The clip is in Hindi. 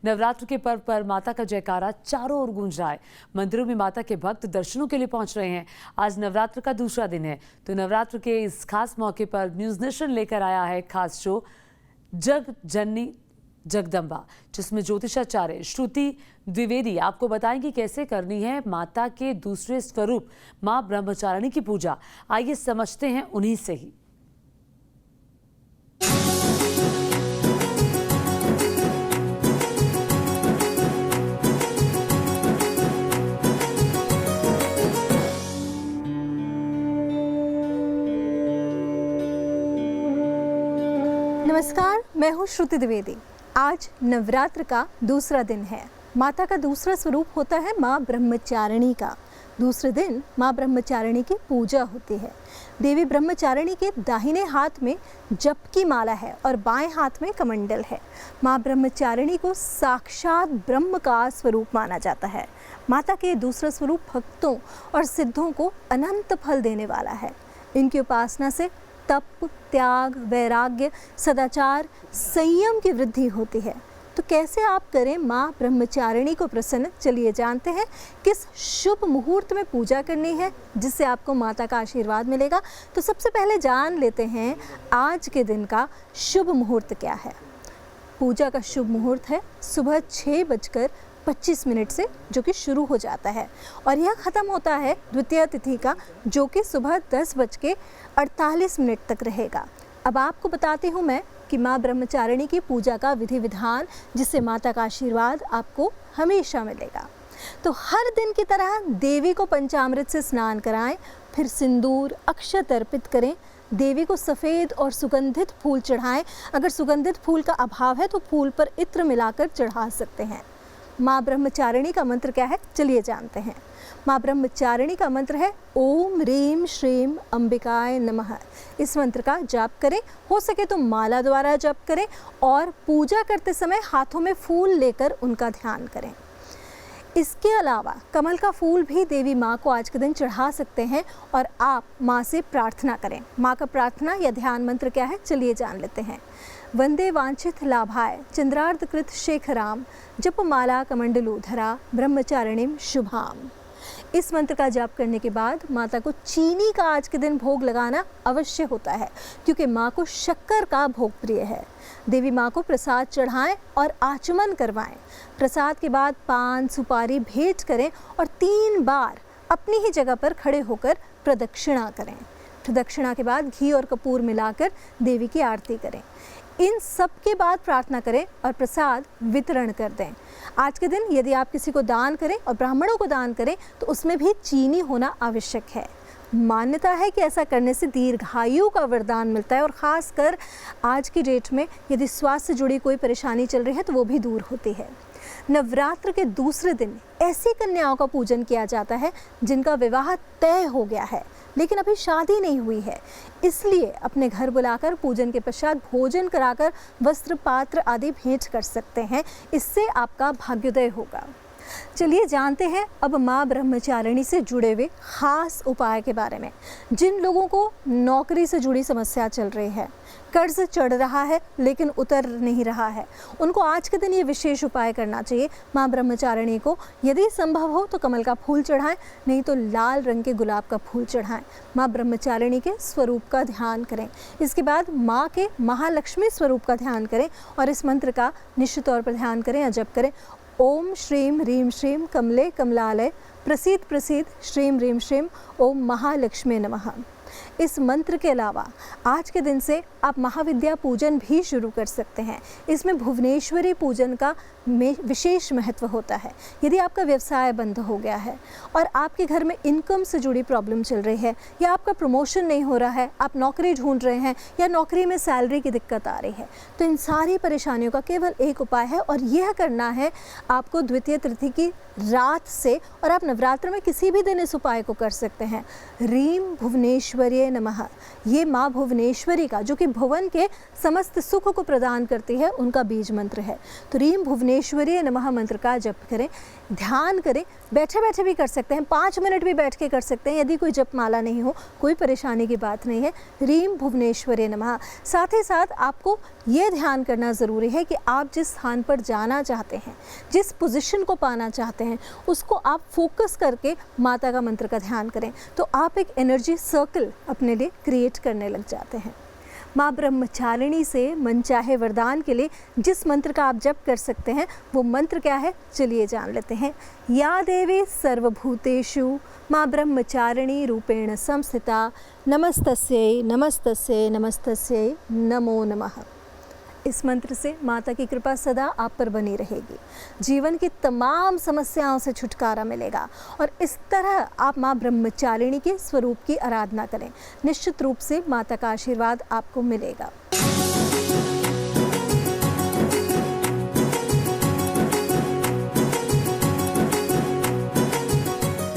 नवरात्र के पर्व पर माता का जयकारा चारों ओर गूंज रहा है। मंदिरों में माता के भक्त दर्शनों के लिए पहुंच रहे हैं। आज नवरात्र का दूसरा दिन है, तो नवरात्र के इस खास मौके पर न्यूज नेशन लेकर आया है खास शो जग जननी जगदम्बा, जिसमें ज्योतिषाचार्य श्रुति द्विवेदी आपको बताएंगी कैसे करनी है माता के दूसरे स्वरूप मां ब्रह्मचारिणी की पूजा। आइए समझते हैं उन्हीं से ही। नमस्कार, मैं हूँ श्रुति द्विवेदी। आज नवरात्र का दूसरा दिन है। माता का दूसरा स्वरूप होता है माँ ब्रह्मचारिणी का। दूसरे दिन माँ ब्रह्मचारिणी की पूजा होती है। देवी ब्रह्मचारिणी के दाहिने हाथ में जप की माला है और बाएं हाथ में कमंडल है। माँ ब्रह्मचारिणी को साक्षात ब्रह्म का स्वरूप माना जाता है। माता के दूसरा स्वरूप भक्तों और सिद्धों को अनंत फल देने वाला है। इनकी उपासना से तप, त्याग, वैराग्य, सदाचार, संयम की वृद्धि होती है। तो कैसे आप करें माँ ब्रह्मचारिणी को प्रसन्न, चलिए जानते हैं किस शुभ मुहूर्त में पूजा करनी है जिससे आपको माता का आशीर्वाद मिलेगा। तो सबसे पहले जान लेते हैं आज के दिन का शुभ मुहूर्त क्या है। पूजा का शुभ मुहूर्त है सुबह 6:25 से, जो कि शुरू हो जाता है और यह ख़त्म होता है द्वितीय तिथि का, जो कि सुबह 10:48 तक रहेगा। अब आपको बताती हूँ मैं कि माँ ब्रह्मचारिणी की पूजा का विधि विधान, जिससे माता का आशीर्वाद आपको हमेशा मिलेगा। तो हर दिन की तरह देवी को पंचामृत से स्नान कराएं, फिर सिंदूर, अक्षत अर्पित करें। देवी को सफ़ेद और सुगंधित फूल चढ़ाएं। अगर सुगंधित फूल का अभाव है तो फूल पर इत्र मिलाकर चढ़ा सकते हैं। माँ ब्रह्मचारिणी का मंत्र क्या है, चलिए जानते हैं। माँ ब्रह्मचारिणी का मंत्र है ओम ह्रीं श्रीं अंबिकाय नमः। इस मंत्र का जाप करें, हो सके तो माला द्वारा जाप करें और पूजा करते समय हाथों में फूल लेकर उनका ध्यान करें। इसके अलावा कमल का फूल भी देवी माँ को आज के दिन चढ़ा सकते हैं और आप माँ से प्रार्थना करें। माँ का प्रार्थना या ध्यान मंत्र क्या है, चलिए जान लेते हैं। वंदे वांछित लाभाय चंद्रार्धकृत शेखराम जपमाला कमंडलूधरा ब्रह्मचारिणीम शुभाम। इस मंत्र का जाप करने के बाद माता को चीनी का आज के दिन भोग लगाना अवश्य होता है, क्योंकि माँ को शक्कर का भोग प्रिय है। देवी माँ को प्रसाद चढ़ाएं और आचमन करवाएं। प्रसाद के बाद पान सुपारी भेंट करें और 3 बार अपनी ही जगह पर खड़े होकर प्रदक्षिणा करें। प्रदक्षिणा के बाद घी और कपूर मिलाकर देवी की आरती करें। इन सब के बाद प्रार्थना करें और प्रसाद वितरण कर दें। आज के दिन यदि आप किसी को दान करें और ब्राह्मणों को दान करें तो उसमें भी चीनी होना आवश्यक है। मान्यता है कि ऐसा करने से दीर्घायु का वरदान मिलता है और ख़ासकर आज की डेट में यदि स्वास्थ्य से जुड़ी कोई परेशानी चल रही है तो वो भी दूर होती है। नवरात्र के दूसरे दिन ऐसी कन्याओं का पूजन किया जाता है जिनका विवाह तय हो गया है लेकिन अभी शादी नहीं हुई है, इसलिए अपने घर बुलाकर पूजन के पश्चात भोजन कराकर वस्त्र पात्र आदि भेंट कर सकते हैं। इससे आपका भाग्योदय होगा। चलिए जानते हैं अब माँ ब्रह्मचारिणी से जुड़े हुए खास उपाय के बारे में। जिन लोगों को नौकरी से जुड़ी समस्या चल रही है, कर्ज चढ़ रहा है लेकिन उतर नहीं रहा है, उनको आज के दिन ये विशेष उपाय करना चाहिए। माँ ब्रह्मचारिणी को यदि संभव हो तो कमल का फूल चढ़ाएं, नहीं तो लाल रंग के गुलाब का फूल चढ़ाएं। माँ ब्रह्मचारिणी के स्वरूप का ध्यान करें। इसके बाद माँ के महालक्ष्मी स्वरूप का ध्यान करें और इस मंत्र का निश्चित तौर पर ध्यान करें या जप करें। ओम श्रीं ह्रीं श्रीं कमले कमलालय प्रसीद प्रसीद श्रीं ह्रीं श्रीं ओम महालक्ष्मी नमः। इस मंत्र के अलावा आज के दिन से आप महाविद्या पूजन भी शुरू कर सकते हैं। इसमें भुवनेश्वरी पूजन का विशेष महत्व होता है। यदि आपका व्यवसाय बंद हो गया है और आपके घर में इनकम से जुड़ी प्रॉब्लम चल रही है या आपका प्रमोशन नहीं हो रहा है, आप नौकरी ढूंढ रहे हैं या नौकरी में सैलरी की दिक्कत आ रही है, तो इन सारी परेशानियों का केवल एक उपाय है और यह करना है आपको द्वितीय तिथि की रात से, और आप नवरात्र में किसी भी दिन इस उपाय को कर सकते हैं। ह्रीं भुवनेश्वरी भुवनेश्वर्ये नमः। ये माँ भुवनेश्वरी का, जो कि भुवन के समस्त सुख को प्रदान करती है, उनका बीज मंत्र है। तो रीम भुवनेश्वर्ये नमः मंत्र का जप करें, ध्यान करें, बैठे बैठे भी कर सकते हैं, 5 मिनट भी बैठ के कर सकते हैं। यदि कोई जपमाला नहीं हो, कोई परेशानी की बात नहीं है। रीम भुवनेश्वर्ये नमः। साथ ही साथ आपको ये ध्यान करना ज़रूरी है कि आप जिस स्थान पर जाना चाहते हैं, जिस पोजीशन को पाना चाहते हैं, उसको आप फोकस करके माता का मंत्र का ध्यान करें, तो आप एक एनर्जी सर्कल अपने लिए क्रिएट करने लग जाते हैं। माँ ब्रह्मचारिणी से मनचाहे वरदान के लिए जिस मंत्र का आप जप कर सकते हैं, वो मंत्र क्या है, चलिए जान लेते हैं। या देवी सर्वभूतेषु माँ ब्रह्मचारिणी रूपेण संस्थिता नमस्तस्यै नमस्तस्यै नमस्तस्यै नमो नमः। इस मंत्र से माता की कृपा सदा आप पर बनी रहेगी, जीवन की तमाम समस्याओं से छुटकारा मिलेगा और इस तरह आप माँ ब्रह्मचारिणी के स्वरूप की आराधना करें, निश्चित रूप से माता का आशीर्वाद आपको मिलेगा।